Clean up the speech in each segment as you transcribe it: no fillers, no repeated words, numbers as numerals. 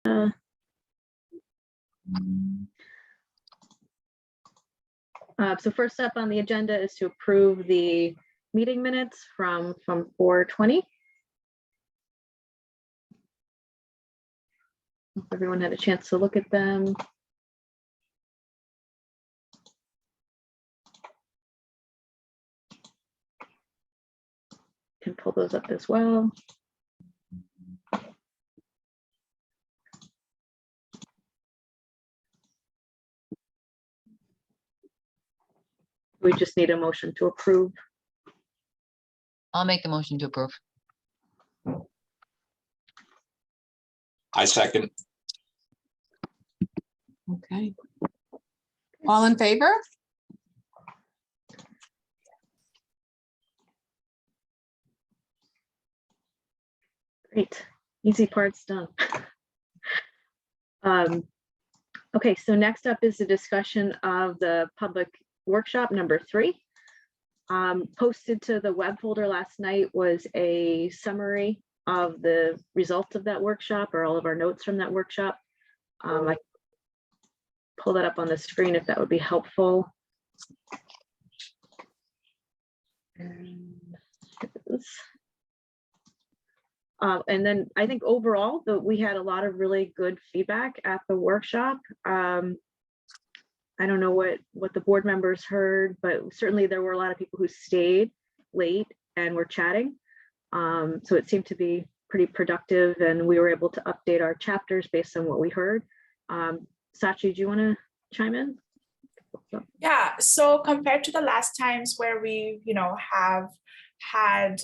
So first up on the agenda is to approve the meeting minutes from 4/20. If everyone had a chance to look at them. Can pull those up as well. We just need a motion to approve. I'll make the motion to approve. I second. Okay. All in favor? Great, easy part's done. Okay, so next up is the discussion of the public workshop number 3. Posted to the web folder last night was a summary of the results of that workshop, or all of our notes from that workshop. I pull that up on the screen if that would be helpful. And then I think overall that we had a lot of really good feedback at the workshop. I don't know what the board members heard, but certainly there were a lot of people who stayed late and were chatting. So it seemed to be pretty productive, and we were able to update our chapters based on what we heard. Sachi, do you want to chime in? Yeah, so compared to the last times where we, have had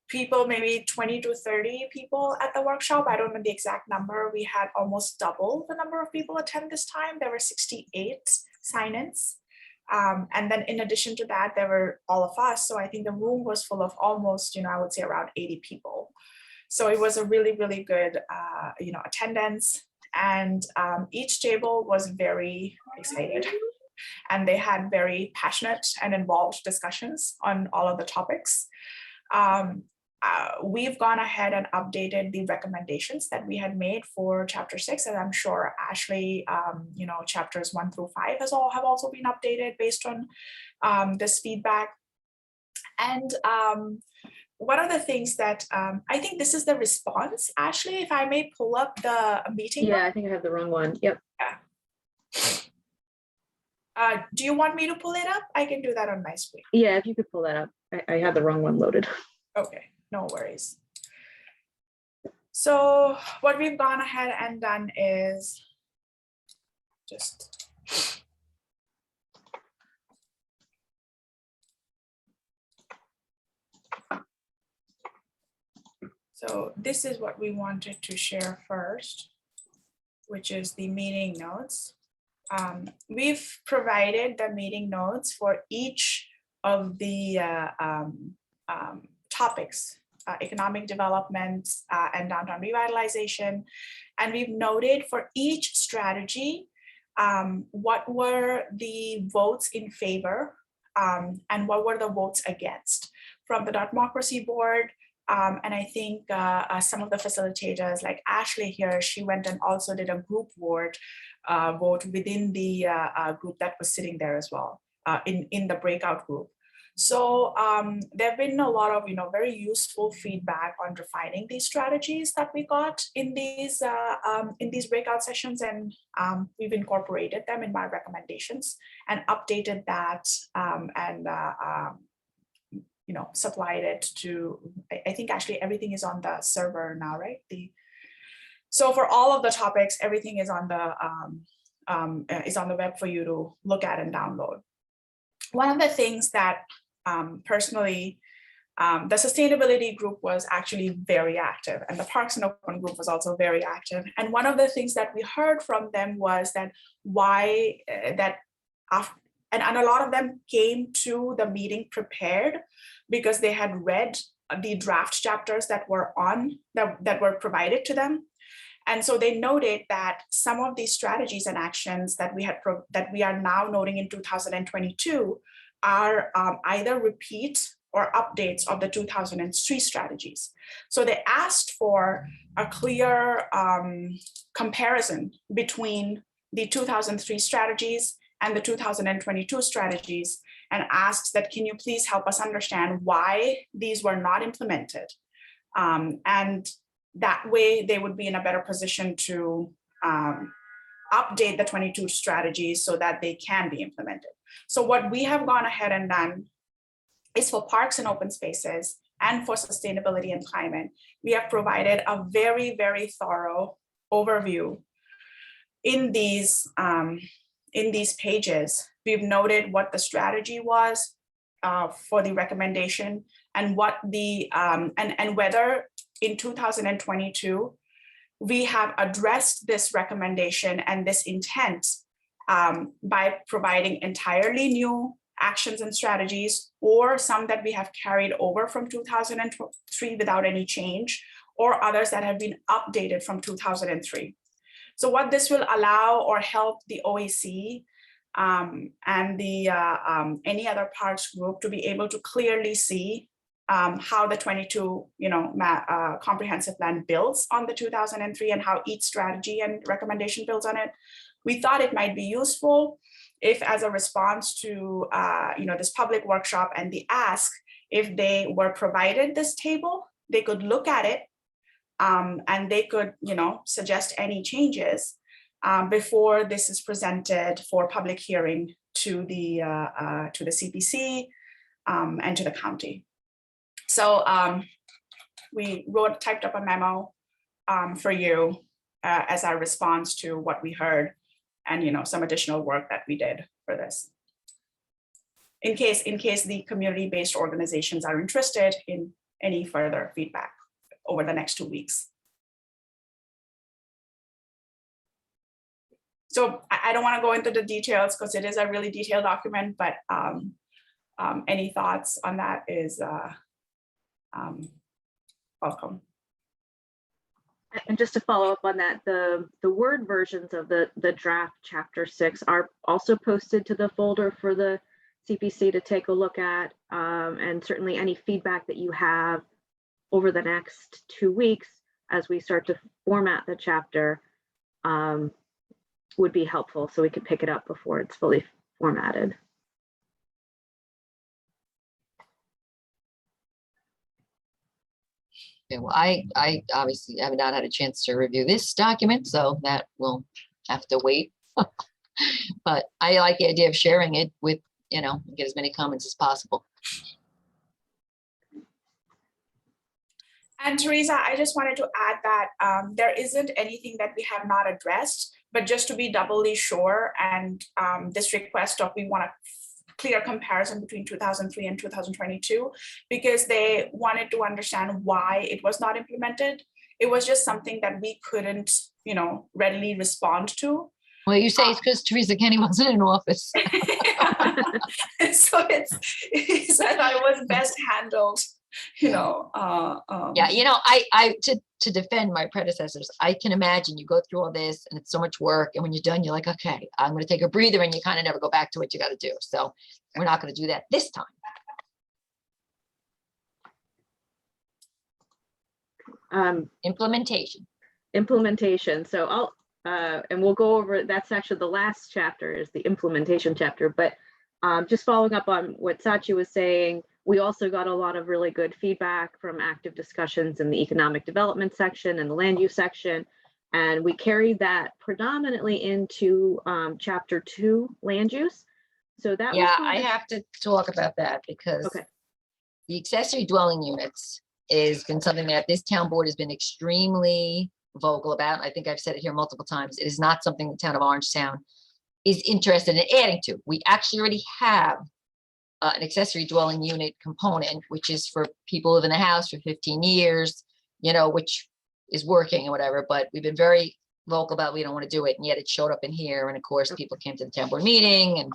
people, maybe 20 to 30 people at the workshop. I don't know the exact number. We had almost double the number of people attend this time. There were 68 sign-ins. And then in addition to that, there were all of us. So I think the room was full of almost, I would say around 80 people. So it was a really, really good, attendance. And each table was very excited. And they had very passionate and involved discussions on all of the topics. We've gone ahead and updated the recommendations that we had made for chapter 6, and I'm sure Ashley, chapters 1 through 5 have also been updated based on this feedback. And one of the things that I think this is the response, Ashley, if I may pull up the meeting. Yeah, I think I have the wrong one. Yep. Yeah. Do you want me to pull it up? I can do that on my screen. Yeah, if you could pull that up. I had the wrong one loaded. Okay, no worries. So what we've gone ahead and done is just so this is what we wanted to share first, which is the meeting notes. We've provided the meeting notes for each of the topics, economic development and downtown revitalization. And we've noted for each strategy, what were the votes in favor and what were the votes against from the Democracy Board. And I think some of the facilitators like Ashley here, she went and also did a group vote within the group that was sitting there as well in the breakout group. So there have been a lot of very useful feedback on refining these strategies that we got in these breakout sessions, and we've incorporated them in my recommendations and updated that and supplied it to. I think actually everything is on the server now, right? So for all of the topics, everything is on the web for you to look at and download. One of the things that personally, the sustainability group was actually very active, and the Parks and Open group was also very active. And one of the things that we heard from them was that and a lot of them came to the meeting prepared because they had read the draft chapters that were provided to them. And so they noted that some of these strategies and actions that we are now noting in 2022 are either repeat or updates of the 2003 strategies. So they asked for a clear comparison between the 2003 strategies and the 2022 strategies, and asked that, can you please help us understand why these were not implemented? And that way they would be in a better position to update the 22 strategies so that they can be implemented. So what we have gone ahead and done is for parks and open spaces and for sustainability and climate, we have provided a very, very thorough overview in these pages. We've noted what the strategy was for the recommendation, and what the and whether in 2022 we have addressed this recommendation and this intent by providing entirely new actions and strategies, or some that we have carried over from 2003 without any change, or others that have been updated from 2003. So what this will allow or help the OAC and the any other parks group to be able to clearly see how the 22 comprehensive plan builds on the 2003, and how each strategy and recommendation builds on it. We thought it might be useful if, as a response to this public workshop and the ask, if they were provided this table, they could look at it and they could suggest any changes before this is presented for public hearing to the CPC and to the county. So we typed up a memo for you as our response to what we heard, and some additional work that we did for this. In case the community-based organizations are interested in any further feedback over the next 2 weeks. So I don't want to go into the details because it is a really detailed document, but any thoughts on that is welcome. And just to follow up on that, the Word versions of the draft chapter 6 are also posted to the folder for the CPC to take a look at, and certainly any feedback that you have over the next 2 weeks as we start to format the chapter would be helpful, so we could pick it up before it's fully formatted. Okay, well, I obviously have not had a chance to review this document, so that will have to wait. But I like the idea of sharing it with, get as many comments as possible. And Teresa, I just wanted to add that there isn't anything that we have not addressed, but just to be doubly sure, and this request of, we want a clear comparison between 2003 and 2022, because they wanted to understand why it was not implemented. It was just something that we couldn't, readily respond to. Well, you say it's because Teresa Kenny wasn't in office. So it's I thought it was best handled. Yeah, I to defend my predecessors, I can imagine you go through all this and it's so much work, and when you're done, you're like, okay, I'm going to take a breather, and you kind of never go back to what you got to do. So we're not going to do that this time. Implementation. So I'll and we'll go over, that's actually the last chapter is the implementation chapter, but just following up on what Sachi was saying, we also got a lot of really good feedback from active discussions in the economic development section and the land use section. And we carried that predominantly into chapter 2, land use. So that I have to talk about that, because the accessory dwelling units has been something that this town board has been extremely vocal about. I think I've said it here multiple times. It is not something the town of Orangetown is interested in adding to. We actually already have an accessory dwelling unit component, which is for people who live in the house for 15 years, which is working or whatever, but we've been very vocal about, we don't want to do it. And yet it showed up in here. And of course, people came to the town board meeting,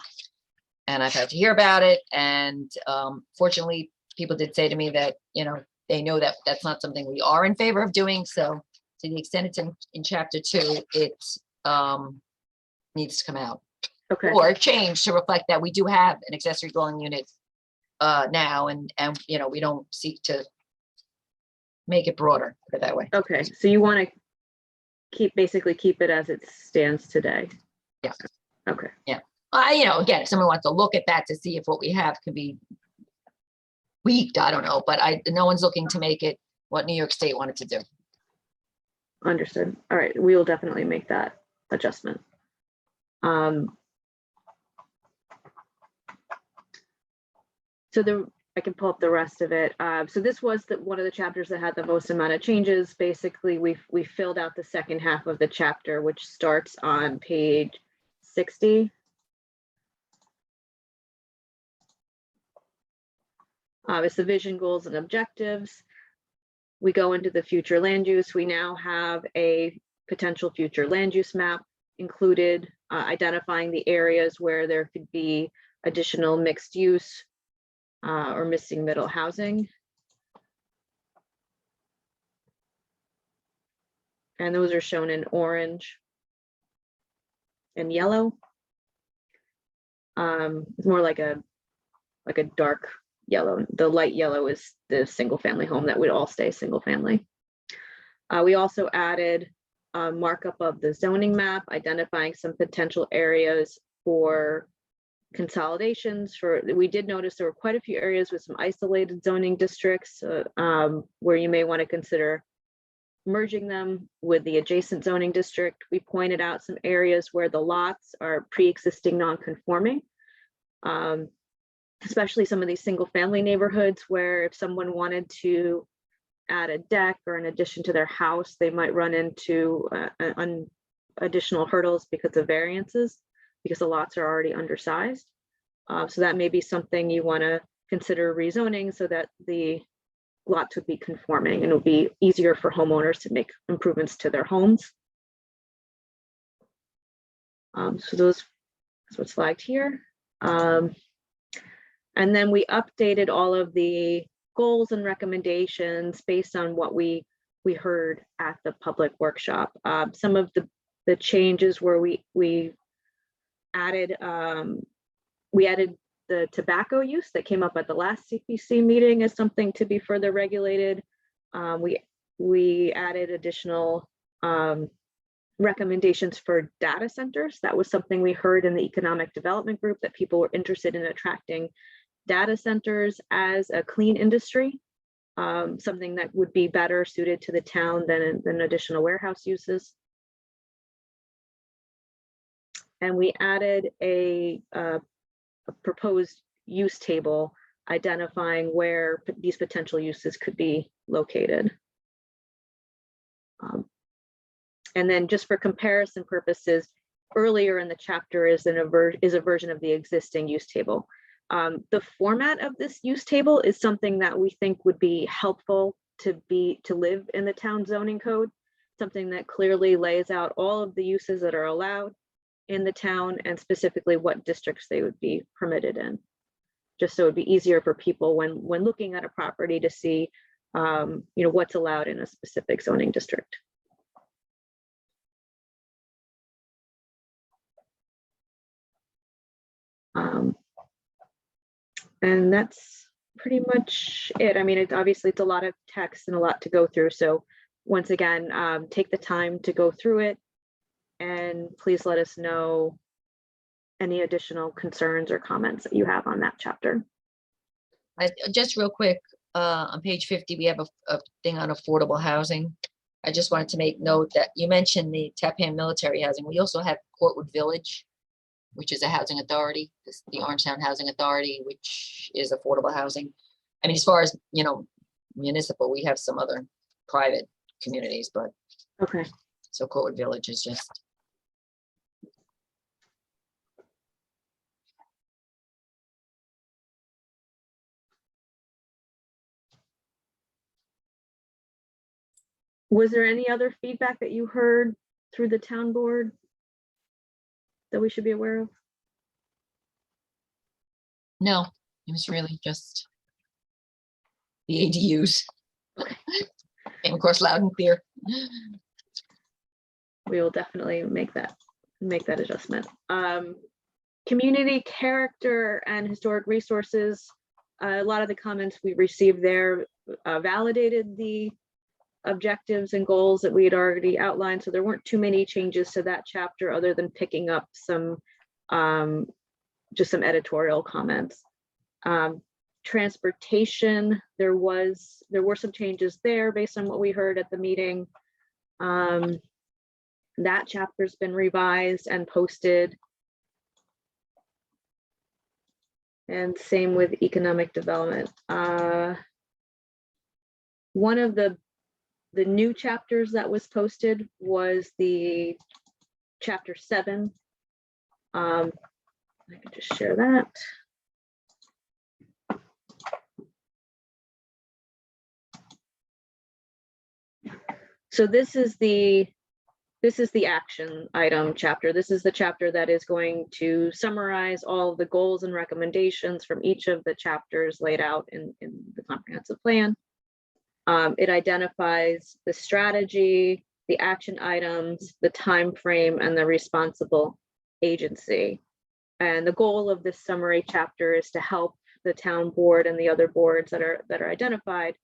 and I've had to hear about it. And fortunately, people did say to me that, they know that that's not something we are in favor of doing. So to the extent it's in chapter 2, it needs to come out. Okay. Or change to reflect that we do have an accessory dwelling unit now, and we don't seek to make it broader, put it that way. Okay, so you want to basically keep it as it stands today? Yeah. Okay, Again, if someone wants to look at that to see if what we have could be tweaked, I don't know, but no one's looking to make it what New York State wanted to do. understood. All right, we will definitely make that adjustment. So I can pull up the rest of it. So this was one of the chapters that had the most amount of changes. Basically, we filled out the second half of the chapter, which starts on page 60. It's the vision, goals, and objectives. We go into the future land use. We now have a potential future land use map included, identifying the areas where there could be additional mixed use or missing middle housing. And those are shown in orange and yellow. It's more like a dark yellow. The light yellow is the single family home that would all stay single family. We also added a markup of the zoning map, identifying some potential areas for consolidations. We did notice there were quite a few areas with some isolated zoning districts where you may want to consider merging them with the adjacent zoning district. We pointed out some areas where the lots are pre-existing non-conforming, especially some of these single family neighborhoods where if someone wanted to add a deck or an addition to their house, they might run into additional hurdles because of variances, because the lots are already undersized. So that may be something you want to consider rezoning so that the lots would be conforming and it would be easier for homeowners to make improvements to their homes. So that's what's flagged here. And then we updated all of the goals and recommendations based on what we heard at the public workshop. Some of the changes were we added the tobacco use that came up at the last CPC meeting as something to be further regulated. We added additional recommendations for data centers. That was something we heard in the economic development group, that people were interested in attracting data centers as a clean industry, something that would be better suited to the town than additional warehouse uses. And we added a proposed use table identifying where these potential uses could be located. And then just for comparison purposes, earlier in the chapter is a version of the existing use table. The format of this use table is something that we think would be helpful to live in the town zoning code, something that clearly lays out all of the uses that are allowed in the town and specifically what districts they would be permitted in, just so it'd be easier for people when looking at a property to see what's allowed in a specific zoning district. And that's pretty much it. I mean, obviously it's a lot of text and a lot to go through. So once again, take the time to go through it and please let us know any additional concerns or comments that you have on that chapter. Just real quick, on page 50, we have a thing on affordable housing. I just wanted to make note that you mentioned the Tappan military housing. We also have Courtwood Village, which is a housing authority, the Orangetown Housing Authority, which is affordable housing. I mean, as far as, municipal, we have some other private communities, but Okay. so Courtwood Village is just. Was there any other feedback that you heard through the town board that we should be aware of? No, it was really just the ADUs. Came across loud and clear. We will definitely make that adjustment. Community character and historic resources. a lot of the comments we received there validated the objectives and goals that we had already outlined. So there weren't too many changes to that chapter other than picking up some, just some editorial comments. Transportation, there were some changes there based on what we heard at the meeting. That chapter's been revised and posted. And same with economic development. One of the new chapters that was posted was the chapter 7. I can just share that. So this is the action item chapter. This is the chapter that is going to summarize all of the goals and recommendations from each of the chapters laid out in the comprehensive plan. It identifies the strategy, the action items, the time frame, and the responsible agency. And the goal of this summary chapter is to help the town board and the other boards that are identified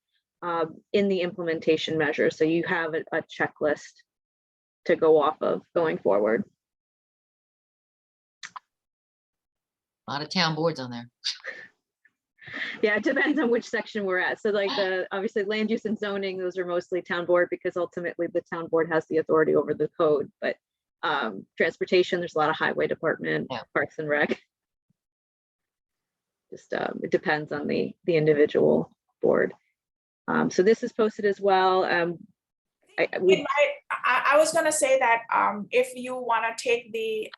in the implementation measures. So you have a checklist to go off of going forward. A lot of town boards on there. Yeah, it depends on which section we're at. So like obviously land use and zoning, those are mostly town board because ultimately the town board has the authority over the code. But transportation, there's a lot of highway department, Yeah. Parks and Rec. Just it depends on the individual board. So this is posted as well. I was going to say that if you want to take the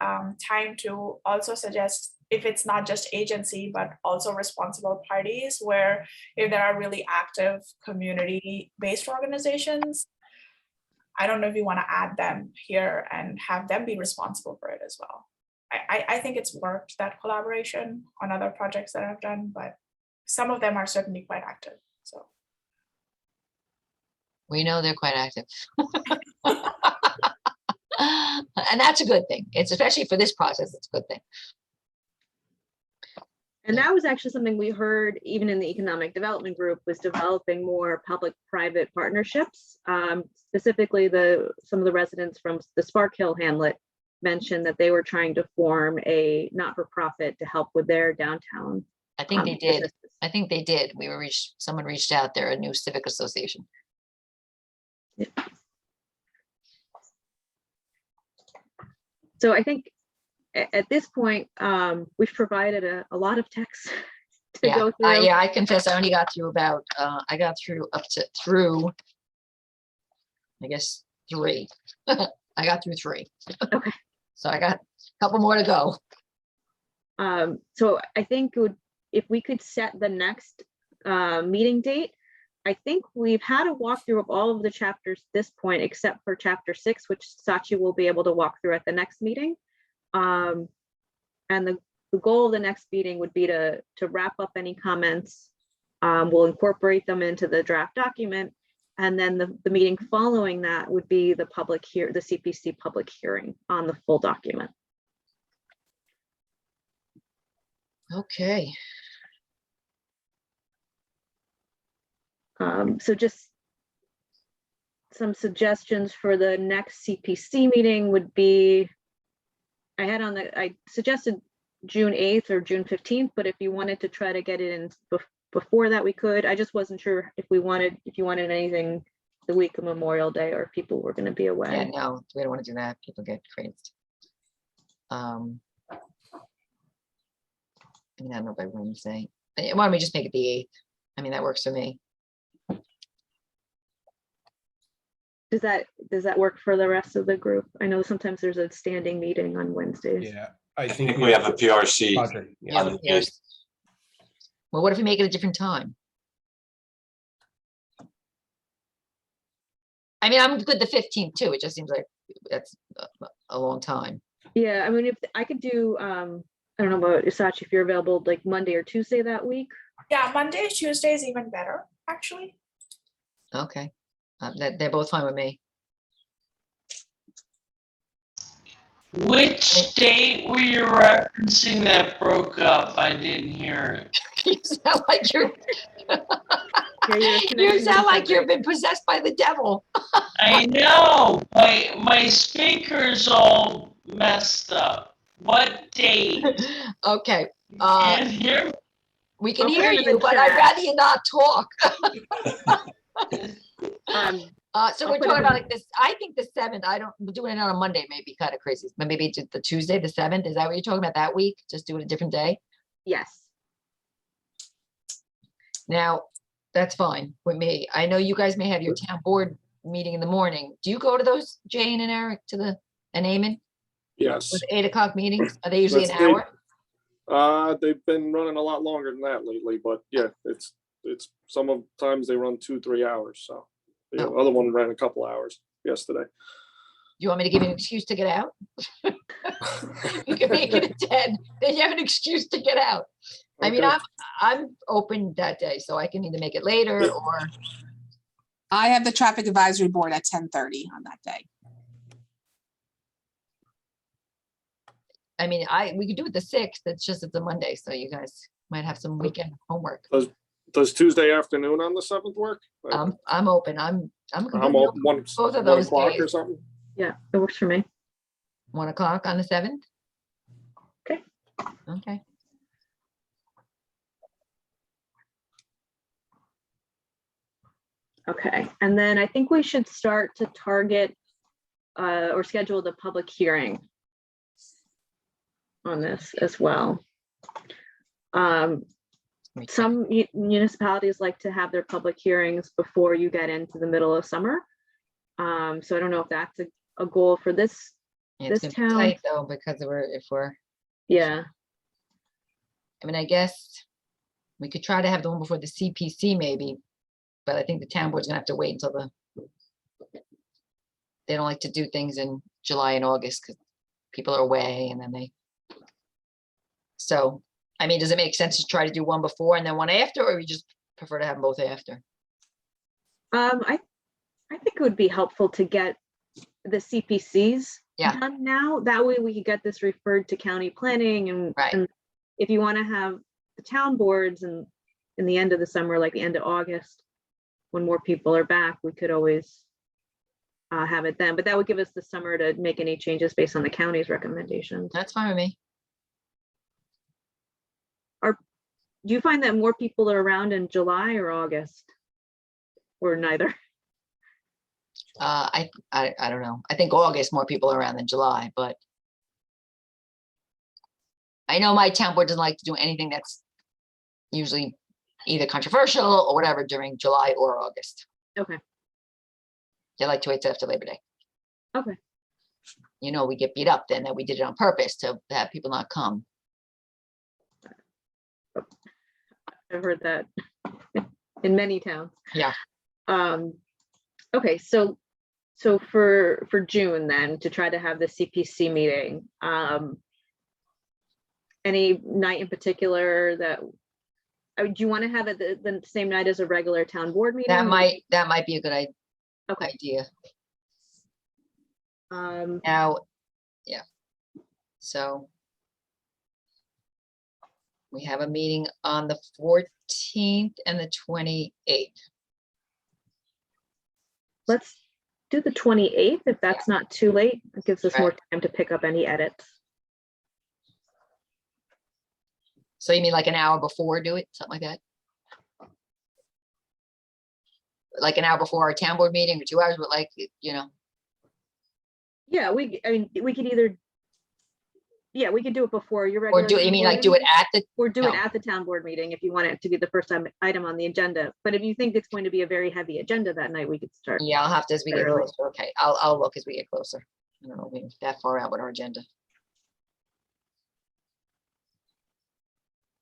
time to also suggest, if it's not just agency, but also responsible parties, where if there are really active community-based organizations, I don't know if you want to add them here and have them be responsible for it as well. I think it's worked, that collaboration on other projects that I've done, but some of them are certainly quite active. So We know they're quite active. And that's a good thing. It's especially for this process, it's a good thing. And that was actually something we heard even in the economic development group, was developing more public-private partnerships. Specifically, some of the residents from the Spark Hill hamlet mentioned that they were trying to form a not-for-profit to help with their downtown. I think they did. businesses. I think they did. Someone reached out there, a new civic association. So I think at this point, we've provided a lot of text to Yeah, go through. yeah, I confess I only got through I got through I guess 3. I got through 3. Okay. So I got a couple more to go. So I think if we could set the next meeting date, I think we've had a walkthrough of all of the chapters at this point, except for chapter 6, which Sachi will be able to walk through at the next meeting. And the goal of the next meeting would be to wrap up any comments. We'll incorporate them into the draft document. And then the meeting following that would be the CPC public hearing on the full document. Okay. So just some suggestions for the next CPC meeting would be, I suggested June 8th or June 15th, but if you wanted to try to get it in before that, we could. I just wasn't sure if you wanted anything the week of Memorial Day, or if people were going to be away. Yeah, no, we don't want to do that. People get crazed. I mean, I don't know by Wednesday. Why don't we just make it the 8th? I mean, that works for me. Does that work for the rest of the group? I know sometimes there's a standing meeting on Wednesdays. Yeah, I I think think we have a PRC. project. Yeah, on the eighth. well, what if we make it a different time? I mean, I'm good the 15th too. It just seems like that's a long time. Yeah, I mean, if I could do, I don't know about Isachi, if you're available like Monday or Tuesday that week. yeah, Monday, Tuesday is even better, actually. Okay. They're both fine with me. Which date were you referencing that broke up? I didn't hear it. You sound like you're, Yeah, your you connection sound isn't like that you've great. been possessed by the devil. I know, my speaker's all messed up. What date? Okay, Can't hear me? we can I'll put hear it in the you, but I'd chat. rather you not talk. So I'll we're put it talking about in- like this, I think the 7th, we're doing it on a Monday, may be kind of crazy, but maybe it's the Tuesday, the 7th, is that what you're talking about that week? Just do it a different day? Yes. Now, that's fine with me. I know you guys may have your town board meeting in the morning. Do you go to those, Jane and Eric, and Eamon, Yes. with 8 o'clock meetings? Are they usually an That's the- hour? They've been running a lot longer than that lately, but yeah, it's sometimes they run 2-3 hours, so. The Oh. other one ran a couple hours yesterday. Do you want me to give you an excuse to get out? You can make it a 10, then you have an excuse to get out. I mean, Okay. I'm open that day, so I can either make it later or, I have the traffic advisory board at 10:30 on that day. I mean, we could do it the 6th, it's just it's a Monday, so you guys might have some weekend homework. Does Tuesday afternoon on the 7th work? I'm open, I'm I'm completely all open. one Both of 1 those o'clock or days. something. Yeah, it works for me. 1 o'clock on the 7th? Okay. Okay. Okay, and then I think we should start to target or schedule the public hearing on this as well. Some municipalities like to have their public hearings before you get into the middle of summer. So I don't know if that's a goal for this. Yeah, it's This gonna be town- tight though, because if we're, Yeah, I mean, I guess we could try to have the one before the CPC maybe, but I think the town board's gonna have to wait until they don't like to do things in July and August because people are away and then so, I mean, does it make sense to try to do one before and then one after, or we just prefer to have them both after? I think it would be helpful to get the CPCs Yeah. done now. That way we could get this referred to county planning and, Right. and if you want to have the town boards and in the end of the summer, like the end of August, when more people are back, we could always have it then, but that would give us the summer to make any changes based on the county's recommendations. That's fine with me. Do you find that more people are around in July or August? Or neither? I don't know. I think August more people are around than July, but I know my town board doesn't like to do anything that's usually either controversial or whatever during July or August. Okay, They like to wait till after Labor Day. okay. You know, we get beat up then that we did it on purpose to have people not come. I've heard that in many towns. Yeah. Okay, so for June then, to try to have the CPC meeting, any night in particular that, do you want to have it the same night as a regular town board meeting? That or- might be a good Okay. idea. Um, Now, yeah. So we have a meeting on the 14th and the 28th. let's do the 28th, if that's not too late. It gives us more Right. time to pick up any edits. So you mean like an hour before do it, something like that? Like an hour before our town board meeting or 2 hours, but like, you know, Yeah, I mean, we could either, yeah, we could do it before your or regular. do, you town mean board like do it meeting, at the, or do it no. at the town board meeting if you want it to be the first item on the agenda. But if you think it's going to be a very heavy agenda that night, we could start. yeah, I'll have to as we get Early. closer. Okay, I'll look as we get closer. I don't know, maybe that far out with our agenda.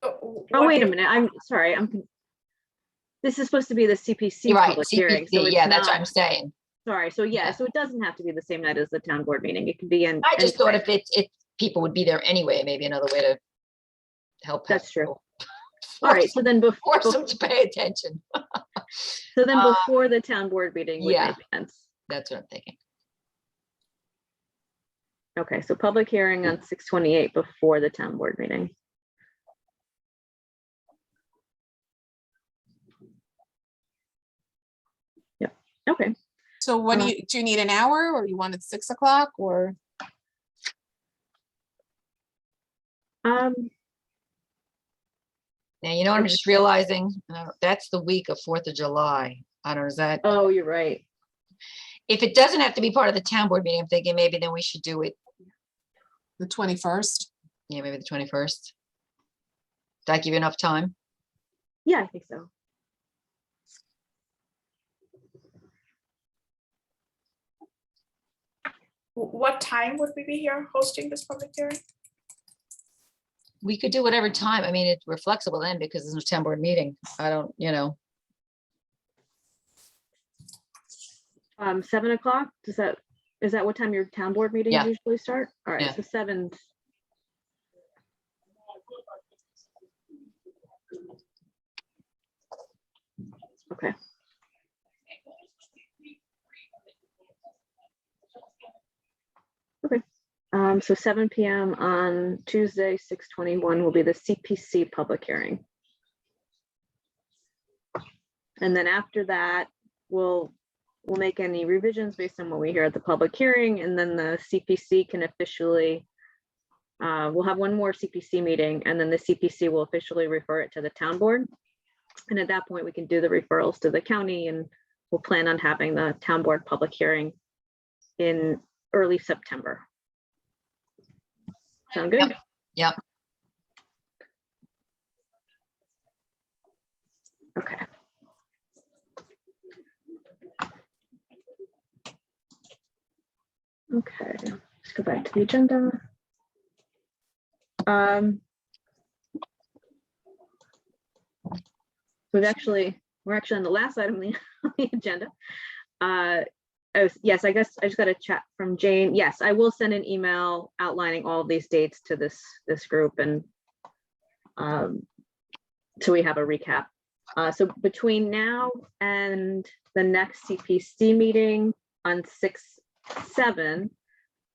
Oh, wait a minute, I'm sorry, this is supposed to be the CPC You're right, public hearing, so CPC, it's yeah, that's what I'm not, saying. sorry, so yeah, Yeah. so it doesn't have to be the same night as the town board meeting, it could be in. I just thought any- if people would be there anyway, maybe another way to help. That's true. people. All right, so then Force before, them to pay attention. so then uh, before the town board meeting would yeah. make sense. That's what I'm thinking. Okay, so public hearing on 6/28 before the town board meeting. Yep, okay. So what do you need an hour, or you want it 6 o'clock, or? Um, Now, you know, what I'm just realizing, that's the week of 4th of July. I don't know, is that, oh, you're right. if it doesn't have to be part of the town board meeting, I'm thinking maybe then we should do it, The 21st? yeah, maybe the 21st. Did I give you enough time? Yeah, I think so. What time would we be here hosting this public hearing? We could do whatever time. I mean, we're flexible then because there's no town board meeting. I don't, you know, 7 o'clock, is that what time your town board meetings Yeah. usually start? All right, Yeah. so 7. Okay. Okay, so 7 PM on Tuesday, 6/21 will be the CPC public hearing. And then after that, we'll make any revisions based on what we hear at the public hearing, and then the CPC can officially, we'll have one more CPC meeting, and then the CPC will officially refer it to the town board. And at that point, we can do the referrals to the county, and we'll plan on having the town board public hearing in early September. Sound good? Yep. Okay. Okay, let's go back to the agenda. We're actually on the last item on the agenda. Yes, I guess I just got a chat from Jane. Yes, I will send an email outlining all of these dates to this group, and so we have a recap. So between now and the next CPC meeting on 6/7,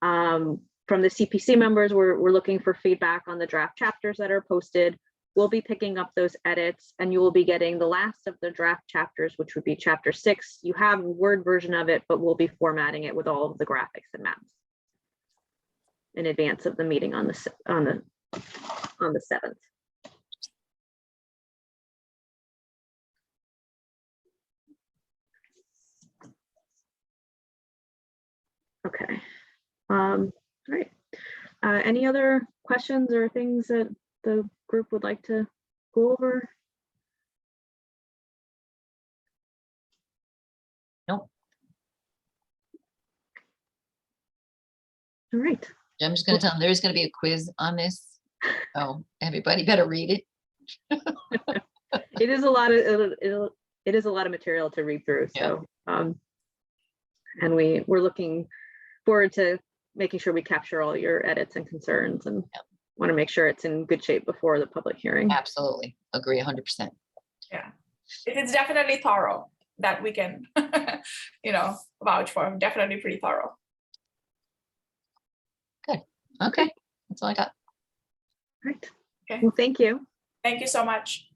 from the CPC members, we're looking for feedback on the draft chapters that are posted. We'll be picking up those edits, and you will be getting the last of the draft chapters, which would be chapter 6. You have a Word version of it, but we'll be formatting it with all of the graphics and maps in advance of the meeting on the 7th. Okay. All right. Any other questions or things that the group would like to go over? Nope. All right. I'm just gonna tell them there's gonna be a quiz on this. Oh, everybody better read it. It is a lot of it is a lot of material to read through. So and we're looking forward to making sure we capture all your edits and concerns, and want to make sure it's in good shape before the public hearing. Absolutely. Agree 100%. Yeah, it is definitely thorough, that we can, vouch for. Definitely pretty thorough. Okay, that's all I got. Right. Okay. Well, thank you. Thank you so much.